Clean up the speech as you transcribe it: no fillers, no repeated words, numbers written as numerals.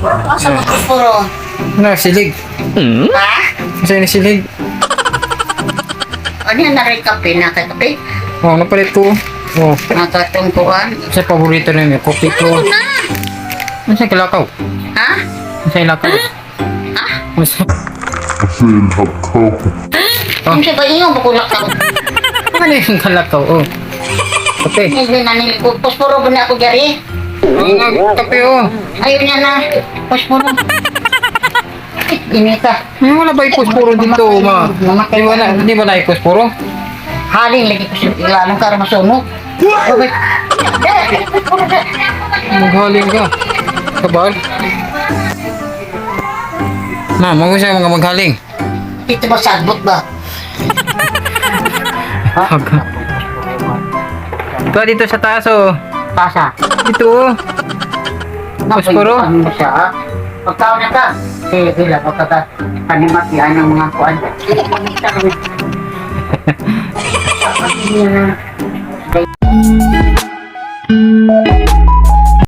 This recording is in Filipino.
Asa mo posporo? Silig. Ha? Kasi silig. Ano yan kape? Nakakape? Oh, napalit ko. Oh, Nakatungkuan? sa paborito na yun, kopi ko. Ano na? Ano sa kalakaw? Ha? Ano sa ilakaw? Ha? Ano sa... Ano siya ba iyo? Bakulak ka. Ano yung kalakaw? Oh. Kape. Hindi na nilipo. Posporo ba na ako gari? Kape oh. Ayaw niya na. Posporo. Inita. Wala ba yung posporo dito, ma? Di ba na yung posporo? Haling lagi ko siya. Ilanong ka masunog. Okay. Maghaling ka. Kabal. Ma, mag-usay mga maghaling. Dito ba sagbot ba? Aga. Ba dito sa taas oh. Pasa. Dito oh. Posporo. Ano mo siya? Pagkaon na ka. Hila, pagkata. Panimat yan ang mga kuan.